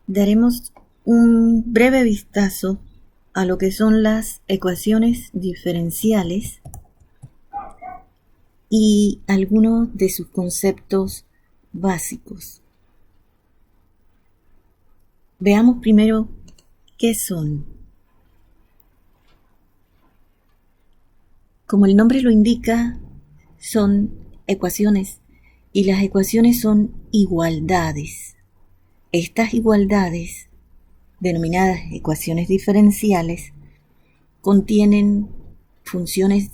daremos un breve vistazo a lo que son las ecuaciones diferenciales y algunos de sus conceptos básicos. Veamos primero qué son. Como el nombre lo indica, son ecuaciones y las ecuaciones son igualdades. Estas igualdades, denominadas ecuaciones diferenciales, contienen funciones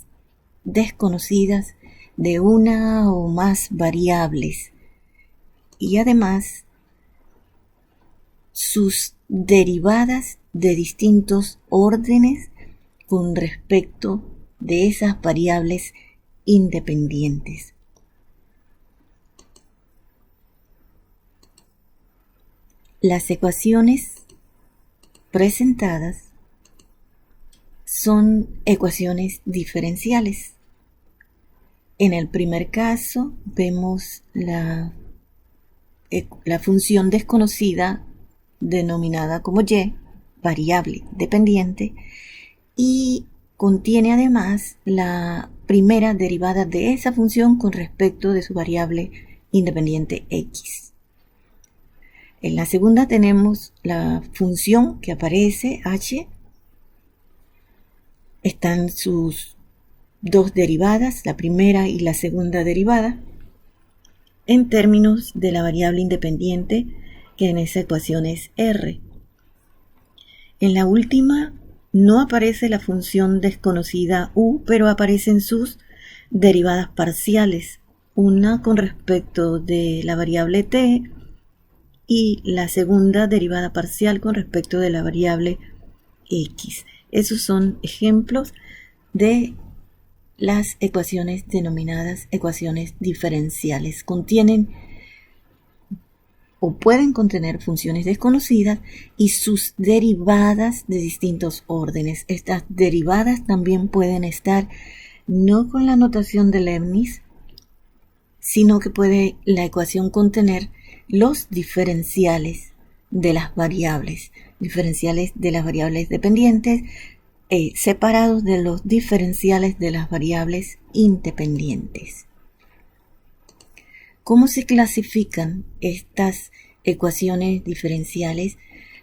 desconocidas de una o más variables y además sus derivadas de distintos órdenes con respecto de esas variables independientes. Las ecuaciones presentadas son ecuaciones diferenciales. En el primer caso vemos la función desconocida denominada como y, variable dependiente, y contiene además la primera derivada de esa función con respecto de su variable independiente x. En la segunda tenemos la función que aparece h. Están sus dos derivadas, la primera y la segunda derivada, en términos de la variable independiente que en esa ecuación es r. En la última no aparece la función desconocida u, pero aparecen sus derivadas parciales, una con respecto de la variable t y la segunda derivada parcial con respecto de la variable x. Esos son ejemplos de las ecuaciones denominadas ecuaciones diferenciales. Contienen o pueden contener funciones desconocidas y sus derivadas de distintos órdenes. Estas derivadas también pueden estar no con la notación de Leibniz, sino que puede la ecuación contener los diferenciales de las variables dependientes, separados de los diferenciales de las variables independientes. ¿Cómo se clasifican estas ecuaciones diferenciales?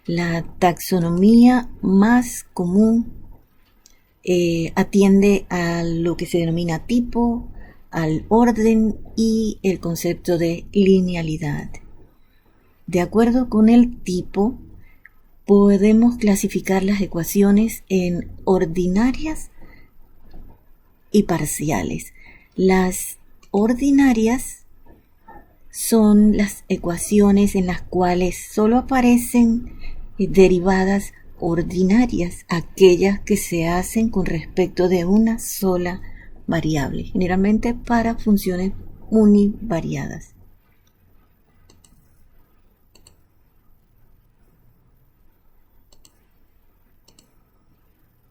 La taxonomía más común atiende a lo que se denomina tipo, al orden y el concepto de linealidad. De acuerdo con el tipo, podemos clasificar las ecuaciones en ordinarias y parciales. Las ordinarias son las ecuaciones en las cuales solo aparecen derivadas ordinarias, aquellas que se hacen con respecto de una sola variable, generalmente para funciones univariadas.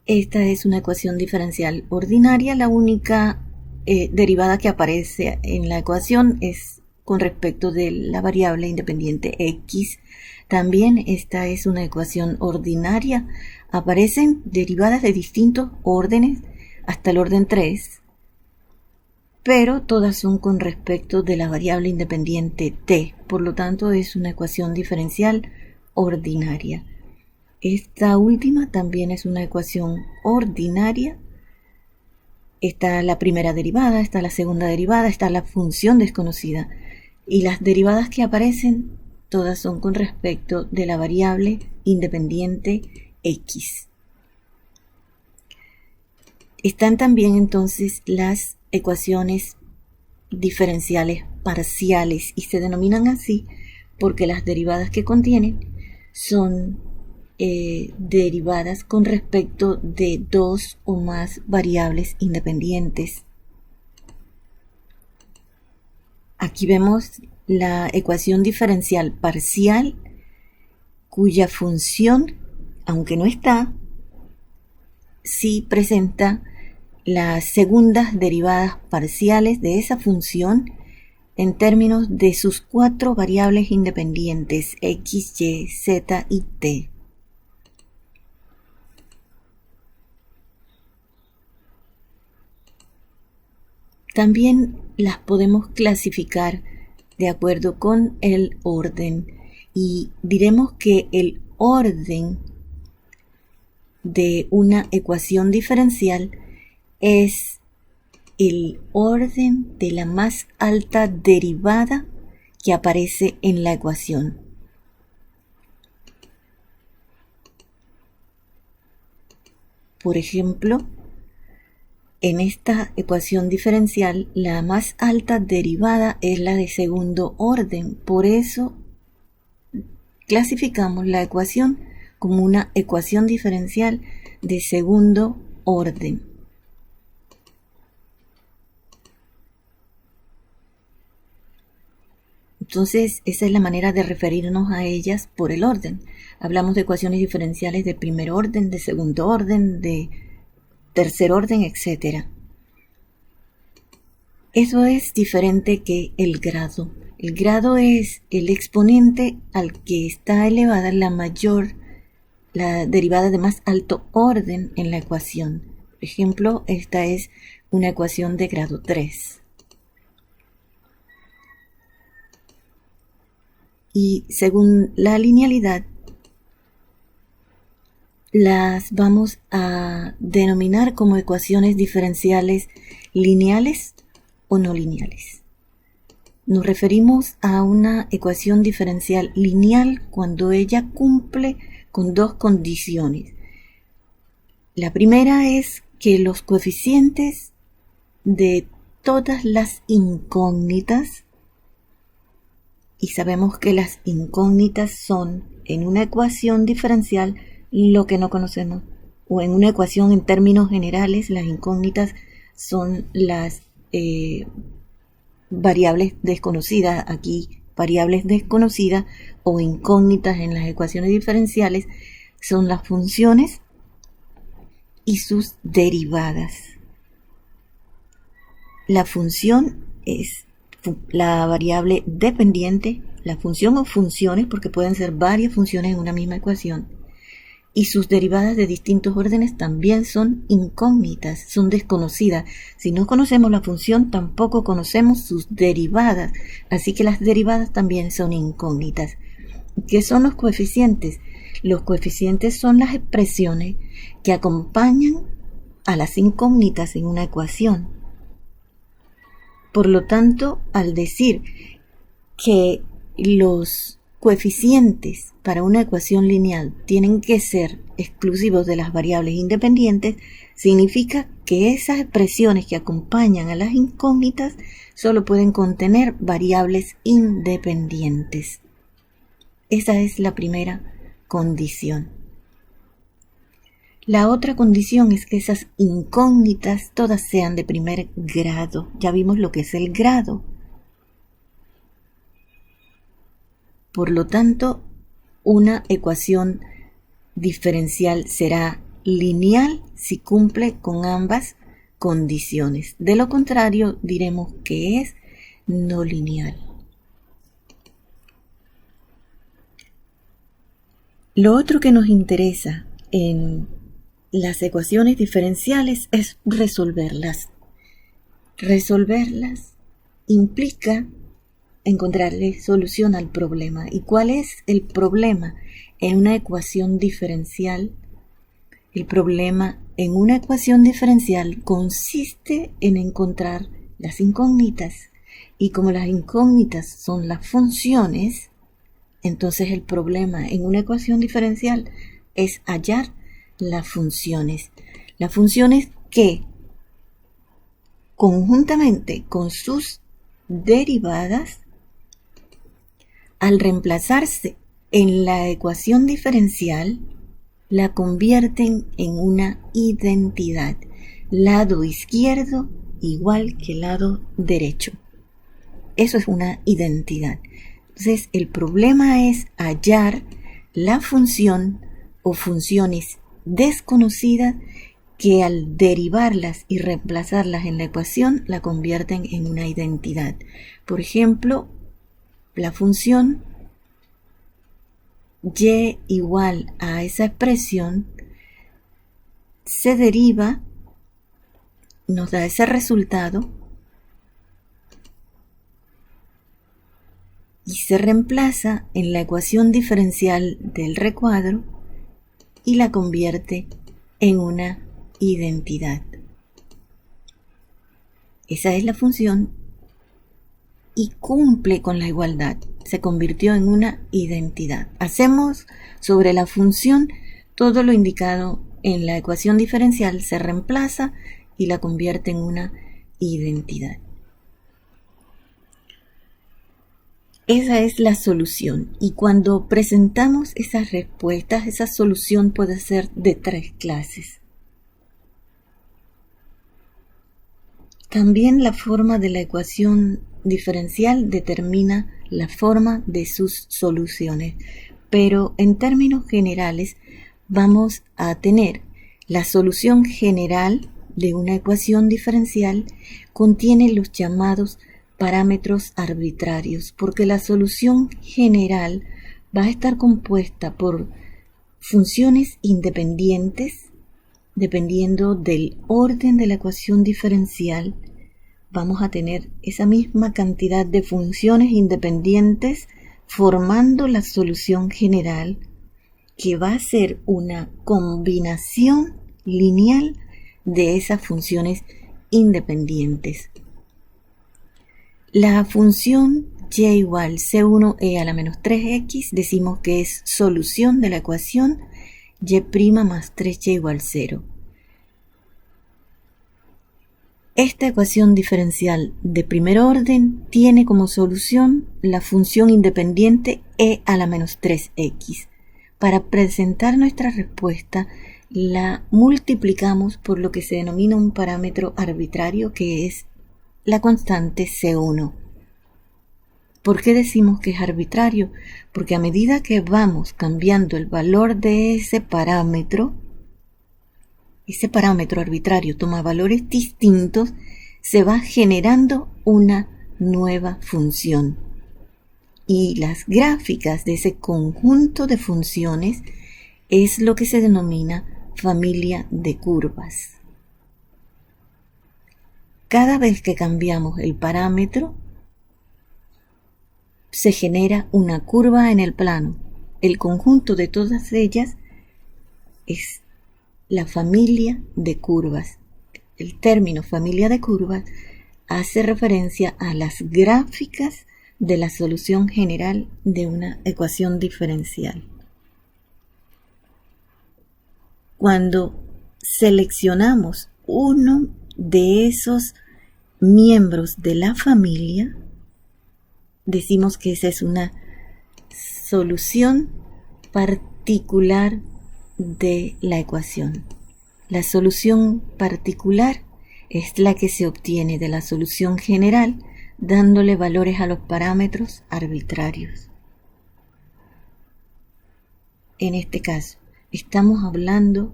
Esta es una ecuación diferencial ordinaria. La única derivada que aparece en la ecuación es con respecto de la variable independiente x. También esta es una ecuación ordinaria. Aparecen derivadas de distintos órdenes hasta el orden 3, pero todas son con respecto de la variable independiente t. Por lo tanto, es una ecuación diferencial ordinaria. Esta última también es una ecuación ordinaria. Está la primera derivada, está la segunda derivada, está la función desconocida. Y las derivadas que aparecen, todas son con respecto de la variable independiente x. Están también entonces las ecuaciones diferenciales parciales y se denominan así porque las derivadas que contienen son derivadas con respecto de dos o más variables independientes. Aquí vemos la ecuación diferencial parcial, cuya función, aunque no está, sí presenta las segundas derivadas parciales de esa función en términos de sus 4 variables independientes x, y, z y t. También las podemos clasificar de acuerdo con el orden y diremos que el orden de una ecuación diferencial es el orden de la más alta derivada que aparece en la ecuación. Por ejemplo, en esta ecuación diferencial, la más alta derivada es la de segundo orden. Por eso clasificamos la ecuación como una ecuación diferencial de segundo orden. Entonces, esa es la manera de referirnos a ellas por el orden. Hablamos de ecuaciones diferenciales de primer orden, de segundo orden, de tercer orden, etc. Eso es diferente que el grado. El grado es el exponente al que está elevada la derivada de más alto orden en la ecuación. Por ejemplo, esta es una ecuación de grado 3. Y según la linealidad, las vamos a denominar como ecuaciones diferenciales lineales o no lineales. Nos referimos a una ecuación diferencial lineal cuando ella cumple con 2 condiciones. La primera es que los coeficientes de todas las incógnitas, y sabemos que las incógnitas son en una ecuación diferencial lo que no conocemos, o en una ecuación en términos generales, las incógnitas son las variables desconocidas. Aquí, variables desconocidas o incógnitas en las ecuaciones diferenciales son las funciones y sus derivadas. La función es la variable dependiente, la función o funciones, porque pueden ser varias funciones en una misma ecuación, y sus derivadas de distintos órdenes también son incógnitas, son desconocidas. Si no conocemos la función, tampoco conocemos sus derivadas, así que las derivadas también son incógnitas. ¿Qué son los coeficientes? Los coeficientes son las expresiones que acompañan a las incógnitas en una ecuación. Por lo tanto, al decir que los coeficientes para una ecuación lineal tienen que ser exclusivos de las variables independientes, significa que esas expresiones que acompañan a las incógnitas solo pueden contener variables independientes. Esa es la primera condición. La otra condición es que esas incógnitas todas sean de primer grado. Ya vimos lo que es el grado. Por lo tanto, una ecuación diferencial será lineal si cumple con ambas condiciones. De lo contrario, diremos que es no lineal. Lo otro que nos interesa en las ecuaciones diferenciales es resolverlas. Resolverlas implica encontrarle solución al problema. ¿Y cuál es el problema en una ecuación diferencial? El problema en una ecuación diferencial consiste en encontrar las incógnitas. Y como las incógnitas son las funciones, entonces el problema en una ecuación diferencial es hallar las funciones. Las funciones que, conjuntamente con sus derivadas, al reemplazarse en la ecuación diferencial, la convierten en una identidad. Lado izquierdo igual que lado derecho. Eso es una identidad. Entonces, el problema es hallar la función o funciones desconocidas que al derivarlas y reemplazarlas en la ecuación la convierten en una identidad. Por ejemplo, la función y igual a esa expresión se deriva, nos da ese resultado y se reemplaza en la ecuación diferencial del recuadro y la convierte en una identidad. Esa es la función y cumple con la igualdad. Se convirtió en una identidad. Hacemos sobre la función todo lo indicado en la ecuación diferencial, se reemplaza y la convierte en una identidad. Esa es la solución. Y cuando presentamos esas respuestas, esa solución puede ser de 3 clases. También la forma de la ecuación diferencial determina la forma de sus soluciones, pero en términos generales vamos a tener la solución general de una ecuación diferencial contiene los llamados parámetros arbitrarios, porque la solución general va a estar compuesta por funciones independientes. Dependiendo del orden de la ecuación diferencial, vamos a tener esa misma cantidad de funciones independientes formando la solución general, que va a ser una combinación lineal de esas funciones independientes. La función y igual c1e a la menos 3x decimos que es solución de la ecuación y' más 3y igual 0. Esta ecuación diferencial de primer orden tiene como solución la función independiente e a la menos 3x. Para presentar nuestra respuesta, la multiplicamos por lo que se denomina un parámetro arbitrario, que es la constante C1. ¿Por qué decimos que es arbitrario? Porque a medida que vamos cambiando el valor de ese parámetro arbitrario toma valores distintos, se va generando una nueva función. Y las gráficas de ese conjunto de funciones es lo que se denomina familia de curvas. Cada vez que cambiamos el parámetro, se genera una curva en el plano. El conjunto de todas ellas es la familia de curvas. El término familia de curvas hace referencia a las gráficas de la solución general de una ecuación diferencial. Cuando seleccionamos uno de esos miembros de la familia, decimos que esa es una solución particular de la ecuación. La solución particular es la que se obtiene de la solución general dándole valores a los parámetros arbitrarios. En este caso, estamos hablando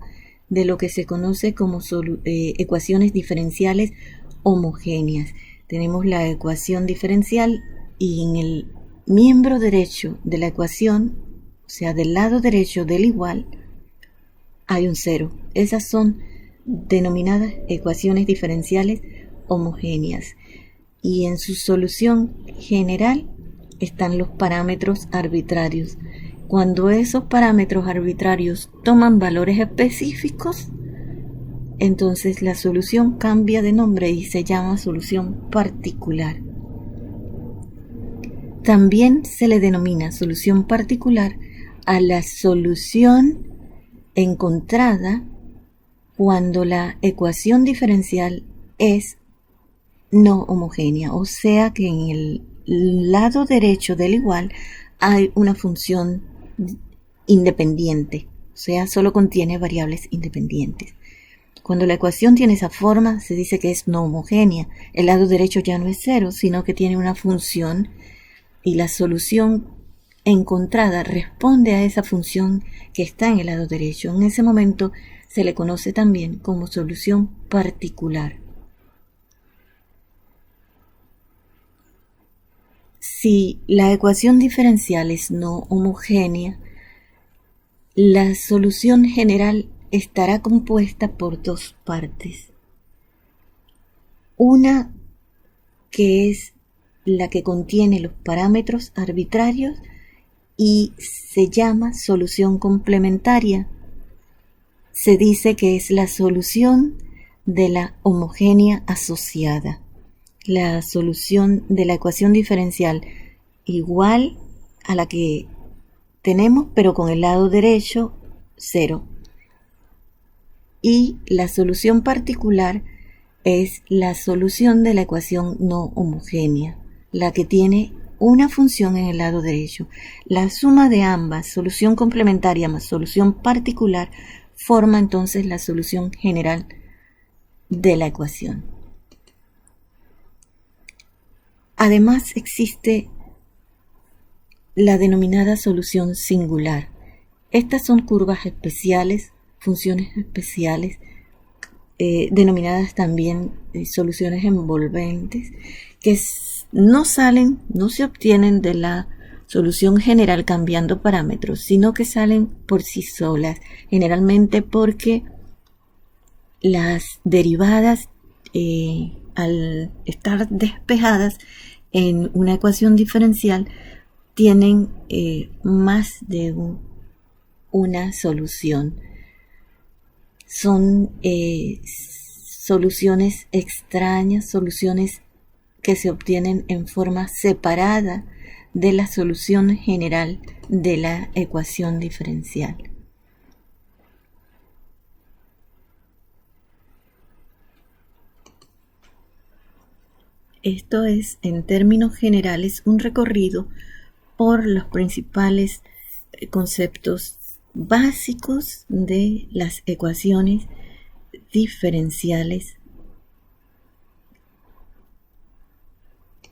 de lo que se conoce como ecuaciones diferenciales homogéneas. Tenemos la ecuación diferencial y en el miembro derecho de la ecuación, o sea, del lado derecho del igual, hay un 0. Esas son denominadas ecuaciones diferenciales homogéneas. Y en su solución general están los parámetros arbitrarios. Cuando esos parámetros arbitrarios toman valores específicos, entonces la solución cambia de nombre y se llama solución particular. También se le denomina solución particular a la solución encontrada cuando la ecuación diferencial es no homogénea, o sea que en el lado derecho del igual hay una función independiente, o sea, solo contiene variables independientes. Cuando la ecuación tiene esa forma, se dice que es no homogénea. El lado derecho ya no es 0, sino que tiene una función y la solución encontrada responde a esa función que está en el lado derecho. En ese momento se le conoce también como solución particular. Si la ecuación diferencial es no homogénea, la solución general estará compuesta por dos partes. Una que es la que contiene los parámetros arbitrarios y se llama solución complementaria. Se dice que es la solución de la homogénea asociada. La solución de la ecuación diferencial igual a la que tenemos, pero con el lado derecho 0. Y la solución particular es la solución de la ecuación no homogénea, la que tiene una función en el lado derecho. La suma de ambas, solución complementaria más solución particular, forma entonces la solución general de la ecuación. Además existe la denominada solución singular. Estas son curvas especiales, funciones especiales, denominadas también soluciones envolventes, que no se obtienen de la solución general cambiando parámetros, sino que salen por sí solas, generalmente porque las derivadas, al estar despejadas en una ecuación diferencial, tienen más de una solución. Son soluciones extrañas, soluciones que se obtienen en forma separada de la solución general de la ecuación diferencial. Esto es, en términos generales, un recorrido por los principales conceptos básicos de las ecuaciones diferenciales